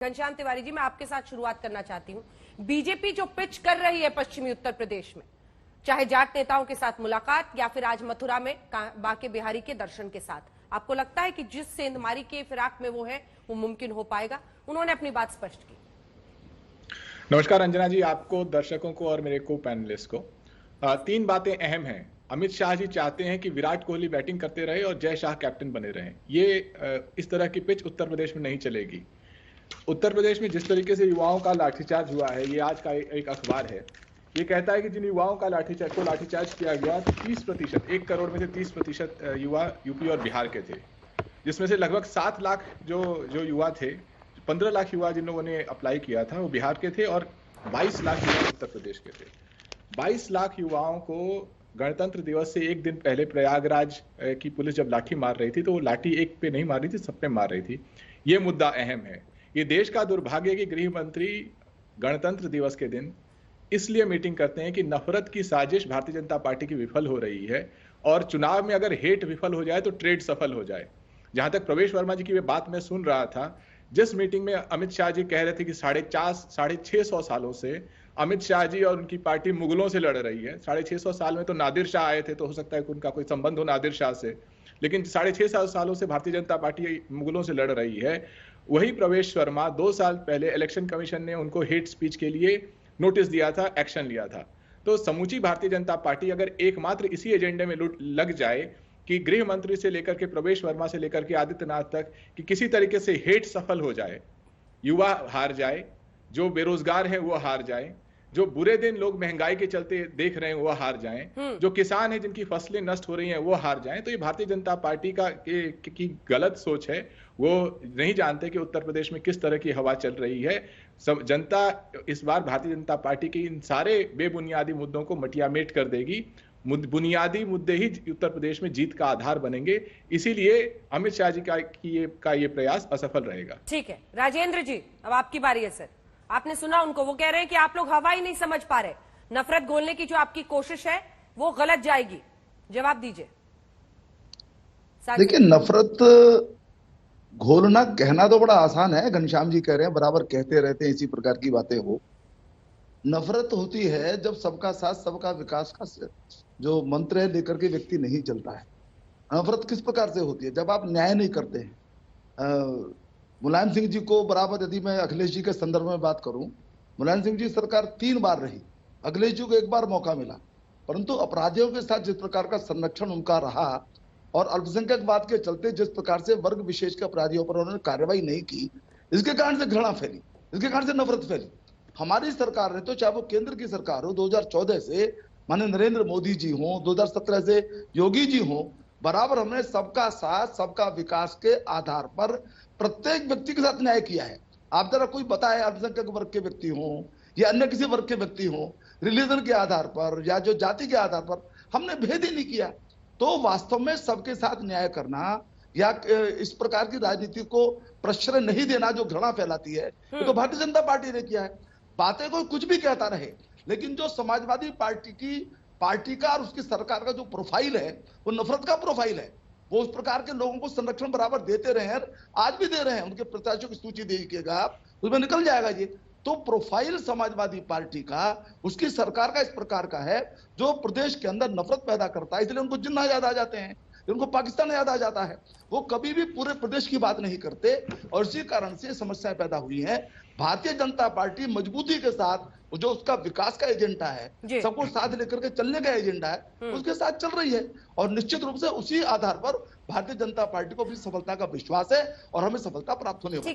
घनश्याम तिवारी जी, मैं आपके साथ शुरुआत करना चाहती हूँ। बीजेपी जो पिच कर रही है पश्चिमी उत्तर प्रदेश में, चाहे जाट नेताओं के साथ मुलाकात या फिर आज मथुरा में बांके बिहारी के दर्शन के साथ, आपको लगता है कि जिस सेंधमारी के फिराक में वो है वो मुमकिन हो पाएगा? उन्होंने अपनी बात स्पष्ट की। नमस्कार अंजना जी, आपको, दर्शकों को और मेरे को पैनलिस्ट को। तीन बातें अहम हैं। अमित शाह जी चाहते हैं कि विराट कोहली बैटिंग करते रहे और जय शाह कैप्टन बने रहें। ये इस तरह की पिच उत्तर प्रदेश में नहीं चलेगी। उत्तर प्रदेश में जिस तरीके से युवाओं का लाठीचार्ज हुआ है, ये आज का एक अखबार है, ये कहता है कि जिन युवाओं का लाठीचार्ज किया गया, 30%, 1 करोड़ में से 30% युवा यूपी और बिहार के थे, जिसमें से लगभग 7 लाख जो युवा थे, 15 लाख युवा जिन लोगों ने अप्लाई किया था वो बिहार के थे और 22 लाख युवा उत्तर प्रदेश के थे। 22 लाख युवाओं को गणतंत्र दिवस से एक दिन पहले प्रयागराज की पुलिस जब लाठी मार रही थी तो वो लाठी एक पे नहीं मार रही थी, सब पे मार रही थी। ये मुद्दा अहम है। ये देश का दुर्भाग्य है कि गृह मंत्री गणतंत्र दिवस के दिन इसलिए मीटिंग करते हैं कि नफरत की साजिश भारतीय जनता पार्टी की विफल हो रही है और चुनाव में अगर हेट विफल हो जाए तो ट्रेड सफल हो जाए। जहां तक प्रवेश वर्मा जी की बात मैं सुन रहा था, जिस मीटिंग में अमित शाह जी कह रहे थे कि 650 सालों से अमित शाह जी और उनकी पार्टी मुगलों से लड़ रही है। 650 साल में तो नादिर शाह आए थे, तो हो सकता है कि उनका कोई संबंध हो नादिर शाह से, लेकिन 650 सालों से भारतीय जनता पार्टी मुगलों से लड़ रही है। वही प्रवेश वर्मा 2 साल पहले इलेक्शन कमीशन ने उनको हेट स्पीच के लिए नोटिस दिया था, एक्शन लिया था। तो समूची भारतीय जनता पार्टी अगर एकमात्र इसी एजेंडे में लग जाए कि गृह मंत्री से लेकर के प्रवेश वर्मा से लेकर के आदित्यनाथ तक कि किसी तरीके से हेट सफल हो जाए, युवा हार जाए, जो बेरोजगार है वो हार जाए, जो बुरे दिन लोग महंगाई के चलते देख रहे हैं वो हार जाएं, जो किसान है जिनकी फसलें नष्ट हो रही हैं वो हार जाएं, तो ये भारतीय जनता पार्टी की गलत सोच है। वो नहीं जानते कि उत्तर प्रदेश में किस तरह की हवा चल रही है। सब जनता इस बार भारतीय जनता पार्टी के इन सारे बेबुनियादी मुद्दों को मटियामेट कर देगी। बुनियादी मुद्दे ही उत्तर प्रदेश में जीत का आधार बनेंगे। इसीलिए अमित शाह जी का ये प्रयास असफल रहेगा। ठीक है, राजेंद्र जी, अब आपकी बारी है। सर, आपने सुना उनको, वो कह रहे हैं कि आप लोग हवा ही नहीं समझ पा रहे, नफरत घोलने की जो आपकी कोशिश है वो गलत जाएगी। जवाब दीजिए। देखिए, नफरत घोलना कहना तो बड़ा आसान है। घनश्याम जी कह रहे हैं, बराबर कहते रहते हैं, इसी प्रकार की बातें हो। नफरत होती है जब सबका साथ सबका विकास का जो मंत्र है लेकर के व्यक्ति नहीं चलता है। नफरत किस प्रकार से होती है? जब आप न्याय नहीं करते हैं। मुलायम सिंह जी को बराबर, यदि मैं अखिलेश जी के संदर्भ में बात करूं, मुलायम सिंह जी सरकार 3 बार रही, अखिलेश जी को 1 बार मौका मिला, परंतु अपराधियों के साथ जिस प्रकार का संरक्षण उनका रहा और अल्पसंख्यकवाद के चलते जिस प्रकार से वर्ग विशेष के अपराधियों पर उन्होंने कार्रवाई नहीं की, इसके कारण से घृणा फैली, इसके कारण से नफरत फैली। हमारी सरकार ने तो, चाहे वो केंद्र की सरकार हो, 2014 से माननीय नरेंद्र मोदी जी हो, 2017 से योगी जी हो, बराबर हमने सबका साथ सबका विकास के आधार पर प्रत्येक व्यक्ति के साथ न्याय किया है। आप जरा कोई बताए, अल्पसंख्यक वर्ग के व्यक्ति हो या अन्य किसी वर्ग के व्यक्ति हो, रिलीजन के आधार पर या जो जाति के आधार पर हमने भेद ही नहीं किया। तो वास्तव में सबके साथ न्याय करना या इस प्रकार की राजनीति को प्रश्रय नहीं देना जो घृणा फैलाती है, तो भारतीय जनता पार्टी ने किया है। बातें कोई कुछ भी कहता रहे, लेकिन जो समाजवादी पार्टी का और उसकी सरकार का जो प्रोफाइल है वो नफरत का प्रोफाइल है। वो उस प्रकार के लोगों को संरक्षण बराबर देते रहे हैं, आज भी दे रहे हैं। उनके प्रत्याशियों की सूची देखिएगा आप, उसमें निकल जाएगा ये। तो प्रोफाइल समाजवादी पार्टी का, उसकी सरकार का इस प्रकार का है जो प्रदेश के अंदर नफरत पैदा करता है। इसलिए उनको जिन्ना याद आ जाते हैं, उनको पाकिस्तान याद आ जाता है। वो कभी भी पूरे प्रदेश की बात नहीं करते और इसी कारण से समस्याएं पैदा हुई हैं। भारतीय जनता पार्टी मजबूती के साथ जो उसका विकास का एजेंडा है, सबको साथ लेकर के चलने का एजेंडा है, उसके साथ चल रही है और निश्चित रूप से उसी आधार पर भारतीय जनता पार्टी को भी सफलता का विश्वास है और हमें सफलता प्राप्त होने वाली है।